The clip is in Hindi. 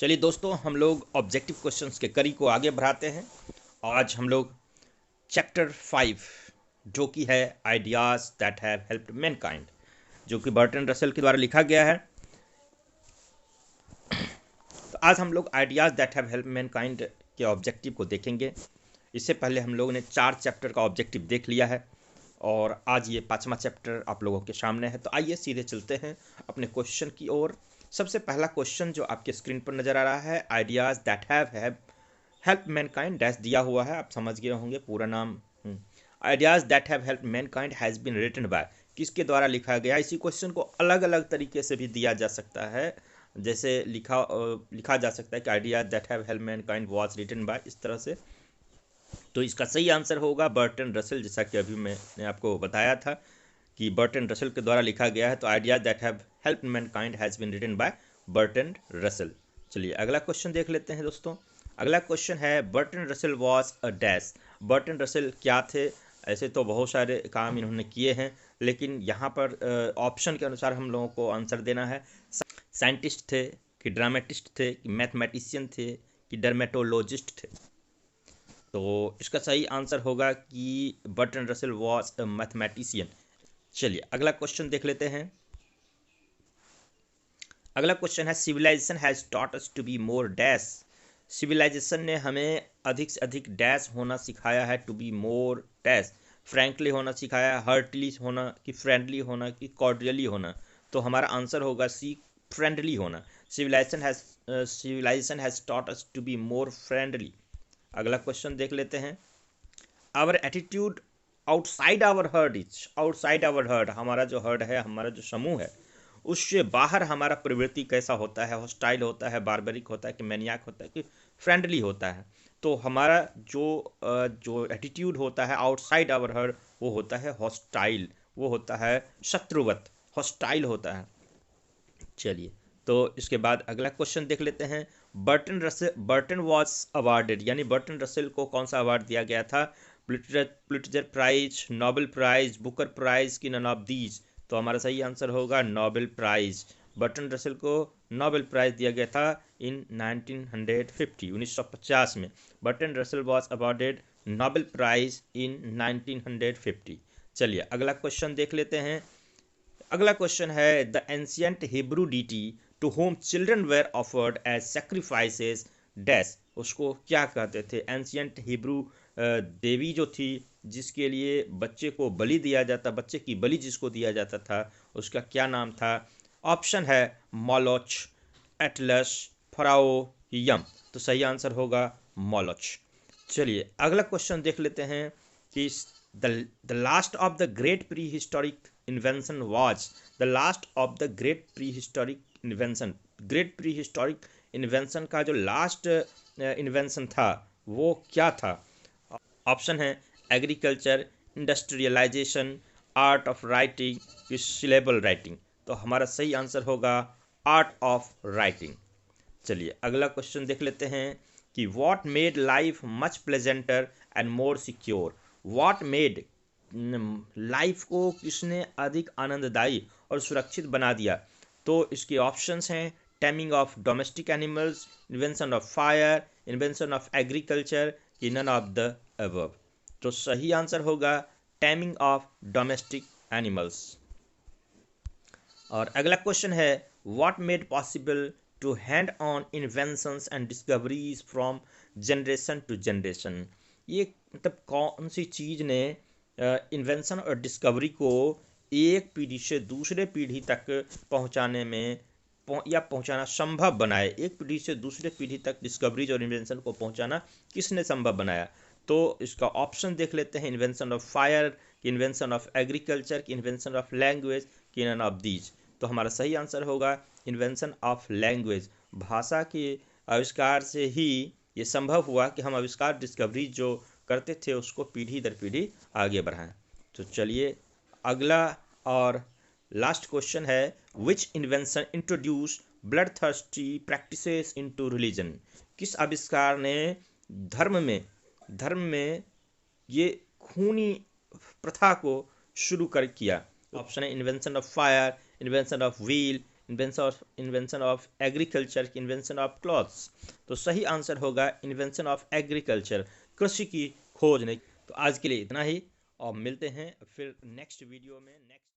चलिए दोस्तों, हम लोग ऑब्जेक्टिव क्वेश्चंस के कड़ी को आगे बढ़ाते हैं। आज हम लोग चैप्टर 5 जो कि है ideas that have helped Mankind, जो कि बर्टन रसेल के द्वारा लिखा गया है। तो आज हम लोग ideas that have helped Mankind के ऑब्जेक्टिव को देखेंगे। इससे पहले हम लोगों ने 4 चैप्टर का ऑब्जेक्टिव देख लिया है और आज ये 5वां चैप्टर आप लोगों के सामने है। तो आइए सीधे चलते हैं अपने क्वेश्चन की ओर। सबसे पहला क्वेश्चन जो आपके स्क्रीन पर नजर आ रहा है, ideas that have help mankind dash दिया हुआ है, आप समझ गए होंगे पूरा नाम। Ideas that have help mankind has been written by, किसके द्वारा लिखा गया। इसी क्वेश्चन को अलग अलग तरीके से भी दिया जा सकता है, जैसे लिखा जा सकता है कि ideas that have help mankind was written by, इस तरह से। तो इसका सही आंसर होगा बर्टन रसेल, जैसा कि अभी मैंने आपको बताया था कि बर्टन रसेल के द्वारा लिखा गया है। तो ideas that have help mankind has been written by Burton Russell. चलिए अगला क्वेश्चन देख लेते हैं दोस्तों। अगला क्वेश्चन है Burton Russell was a dash. Burton Russell क्या थे? ऐसे तो बहुत सारे काम इन्होंने किए हैं, लेकिन यहाँ पर ऑप्शन के अनुसार हम लोगों को आंसर देना है। साइंटिस्ट थे कि ड्रामेटिस्ट थे कि मैथमेटिशियन थे कि डर्मेटोलॉजिस्ट थे? तो इसका सही आंसर होगा कि Burton Russell was a mathematician. चलिए अगला क्वेश्चन देख लेते हैं। अगला क्वेश्चन है civilization has taught us to be more dash. Civilization ने हमें अधिक से अधिक डैश होना सिखाया है, to be more dash, frankly होना सिखाया है, हर्टली होना कि फ्रेंडली होना कि कॉर्डियली होना। तो हमारा आंसर होगा सी, फ्रेंडली होना। Civilization has taught us to be more friendly. अगला क्वेश्चन देख लेते हैं। Our attitude outside our herd is, outside our herd, हमारा जो हर्ड है, हमारा जो समूह है, उससे बाहर हमारा प्रवृत्ति कैसा होता है? हॉस्टाइल होता है, बारबरिक होता है कि मैनियाक होता है कि फ्रेंडली होता है? तो हमारा जो एटीट्यूड होता है आउटसाइड आवर हर्ड, वो होता है हॉस्टाइल, वो होता है शत्रुवत, हॉस्टाइल होता है। चलिए तो इसके बाद अगला क्वेश्चन देख लेते हैं। बर्टन वॉज अवार्डेड, यानी बर्टन रसेल को कौन सा अवार्ड दिया गया था? Pulitzer prize, Nobel prize, Booker prize की नन ऑफ दीज? तो हमारा सही आंसर होगा नोबेल प्राइज। बर्टन रसेल को नोबेल प्राइज दिया गया था इन 1950 में। Burton Russell was awarded Nobel prize in 1950। चलिए अगला क्वेश्चन देख लेते हैं। अगला क्वेश्चन है the ancient Hebrew deity to whom children were offered as sacrifices dash, उसको क्या कहते थे? एंशियंट हिब्रू देवी जो थी जिसके लिए बच्चे को बलि दिया जाता, बच्चे की बलि जिसको दिया जाता था, उसका क्या नाम था? ऑप्शन है मॉलोच, एटलस, फराओ, यम। तो सही आंसर होगा मॉलोच। चलिए अगला क्वेश्चन देख लेते हैं कि the last of the great prehistoric invention was, the last of the great prehistoric invention, great prehistoric invention का जो लास्ट इन्वेंशन था वो क्या था? ऑप्शन है agriculture, industrialization, art of writing, syllable writing. तो हमारा सही आंसर होगा आर्ट ऑफ राइटिंग। चलिए अगला क्वेश्चन देख लेते हैं कि what made life much pleasanter and more secure. What made, life को किसने अधिक आनंददायी और सुरक्षित बना दिया? तो इसके ऑप्शंस हैं taming of domestic animals, invention of fire, invention of agriculture कि नन ऑफ द अबव? तो सही आंसर होगा टेमिंग ऑफ डोमेस्टिक एनिमल्स। और अगला क्वेश्चन है what made possible to hand on inventions and discoveries from generation to generation. ये मतलब कौन सी चीज़ ने इन्वेंशन और डिस्कवरी को एक पीढ़ी से दूसरे पीढ़ी तक पहुंचाने में या पहुंचाना संभव बनाए? एक पीढ़ी से दूसरे पीढ़ी तक डिस्कवरीज और इन्वेंशन को पहुंचाना किसने संभव बनाया? तो इसका ऑप्शन देख लेते हैं invention of fire, invention of agriculture की इन्वेंशन ऑफ लैंग्वेज की नन ऑफ दीज? तो हमारा सही आंसर होगा इन्वेंशन ऑफ लैंग्वेज। भाषा के आविष्कार से ही ये संभव हुआ कि हम आविष्कार डिस्कवरी जो करते थे उसको पीढ़ी दर पीढ़ी आगे बढ़ाएं। तो चलिए अगला और लास्ट क्वेश्चन है which invention introduce blood thirsty practices into religion. किस आविष्कार ने धर्म में ये खूनी प्रथा को शुरू कर किया? ऑप्शन है invention of fire, invention of wheel, invention of agriculture, invention of clothes. तो सही आंसर होगा इन्वेंशन ऑफ एग्रीकल्चर, कृषि की खोज। नहीं तो आज के लिए इतना ही, और मिलते हैं फिर नेक्स्ट वीडियो में नेक्स्ट